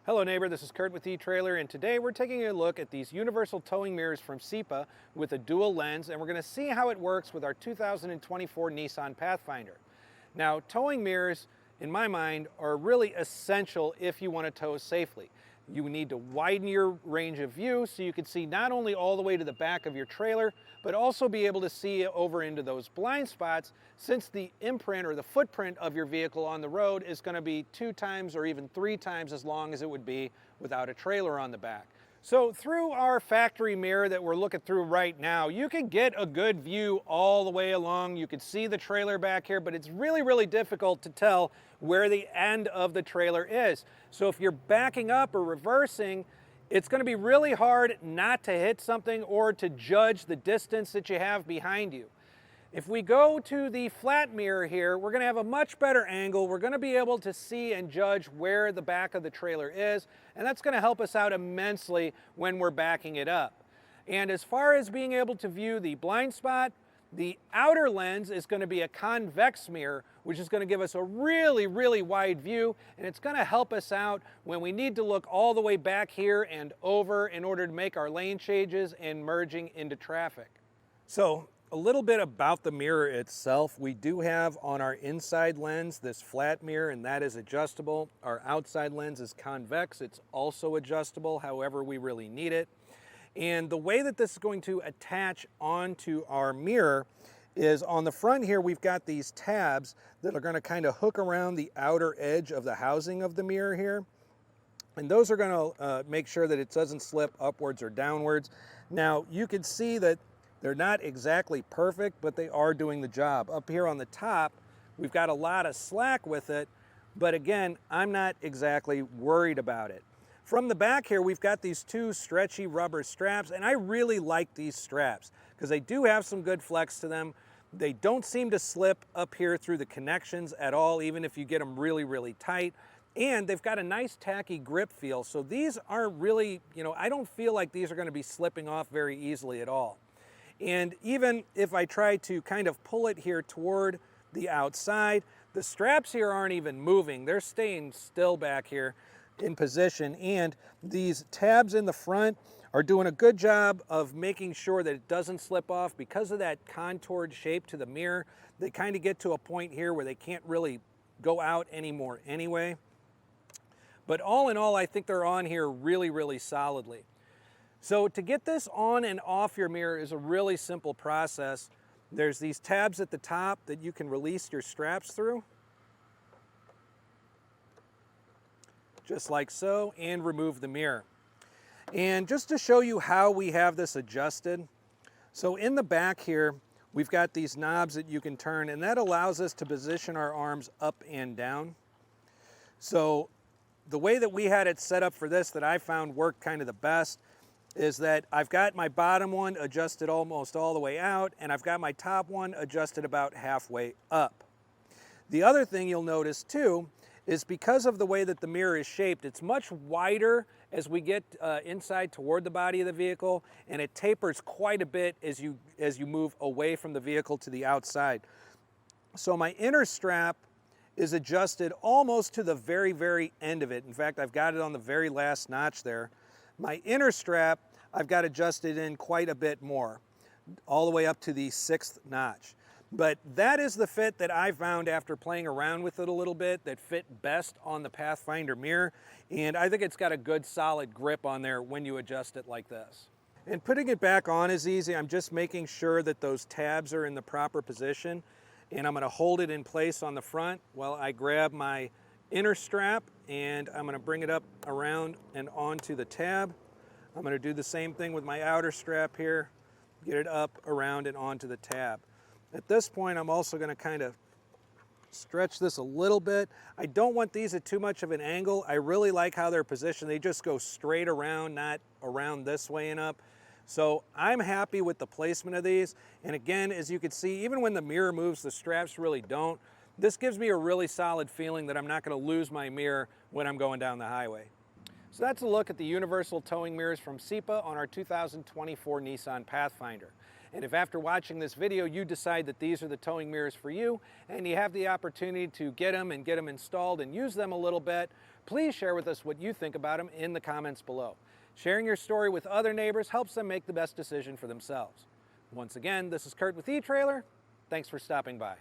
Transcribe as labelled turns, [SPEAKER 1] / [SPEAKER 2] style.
[SPEAKER 1] Hello neighbor, this is Curt with eTrailer, and today we're taking a look at these universal towing mirrors from CIPA with a dual lens, and we're going to see how it works with our 2024 Nissan Pathfinder. Now, towing mirrors, in my mind, are really essential if you want to tow safely. You need to widen your range of view so you can see not only all the way to the back of your trailer, but also be able to see over into those blind spots, since the imprint or the footprint of your vehicle on the road is going to be 2 times or even 3 times as long as it would be without a trailer on the back. So through our factory mirror that we're looking through right now, you can get a good view all the way along. You can see the trailer back here, but it's really difficult to tell where the end of the trailer is. So if you're backing up or reversing, it's going to be really hard not to hit something or to judge the distance that you have behind you. If we go to the flat mirror here, we're going to have a much better angle. We're going to be able to see and judge where the back of the trailer is, and that's going to help us out immensely when we're backing it up. And as far as being able to view the blind spot, the outer lens is going to be a convex mirror, which is going to give us a really wide view, and it's going to help us out when we need to look all the way back here and over in order to make our lane changes and merging into traffic. So, a little bit about the mirror itself. We do have on our inside lens this flat mirror, and that is adjustable. Our outside lens is convex. It's also adjustable however we really need it. And the way that this is going to attach onto our mirror is on the front here we've got these tabs that are going to kind of hook around the outer edge of the housing of the mirror here. And those are going to make sure that it doesn't slip upwards or downwards. Now you can see that they're not exactly perfect, but they are doing the job. Up here on the top, we've got a lot of slack with it, but again, I'm not exactly worried about it. From the back here, we've got these 2 stretchy rubber straps, and I really like these straps because they do have some good flex to them. They don't seem to slip up here through the connections at all, even if you get them really tight. And they've got a nice tacky grip feel, so these are really, I don't feel like these are going to be slipping off very easily at all. And even if I try to kind of pull it here toward the outside, the straps here aren't even moving. They're staying still back here in position. And these tabs in the front are doing a good job of making sure that it doesn't slip off because of that contoured shape to the mirror. They kind of get to a point here where they can't really go out anymore anyway. But all in all, I think they're on here really solidly. So to get this on and off your mirror is a really simple process. There's these tabs at the top that you can release your straps through, just like so, and remove the mirror. And just to show you how we have this adjusted, so in the back here, we've got these knobs that you can turn, and that allows us to position our arms up and down. So the way that we had it set up for this that I found worked kind of the best is that I've got my bottom one adjusted almost all the way out, and I've got my top one adjusted about halfway up. The other thing you'll notice too is because of the way that the mirror is shaped, it's much wider as we get inside toward the body of the vehicle, and it tapers quite a bit as you move away from the vehicle to the outside. So my inner strap is adjusted almost to the very end of it. In fact, I've got it on the very last notch there. My inner strap, I've got adjusted in quite a bit more, all the way up to the 6th notch. But that is the fit that I found after playing around with it a little bit that fit best on the Pathfinder mirror, and I think it's got a good solid grip on there when you adjust it like this. And putting it back on is easy. I'm just making sure that those tabs are in the proper position, and I'm going to hold it in place on the front while I grab my inner strap, and I'm going to bring it up around and onto the tab. I'm going to do the same thing with my outer strap here, get it up, around, and onto the tab. At this point, I'm also going to kind of stretch this a little bit. I don't want these at too much of an angle. I really like how they're positioned. They just go straight around, not around this way and up. So I'm happy with the placement of these. And again, as you can see, even when the mirror moves, the straps really don't. This gives me a really solid feeling that I'm not going to lose my mirror when I'm going down the highway. So that's a look at the universal towing mirrors from CIPA on our 2024 Nissan Pathfinder. And if after watching this video you decide that these are the towing mirrors for you and you have the opportunity to get them installed and use them a little bit, Please share with us what you think about them in the comments below. Sharing your story with other neighbors helps them make the best decision for themselves. Once again, this is Curt with eTrailer. Thanks for stopping by.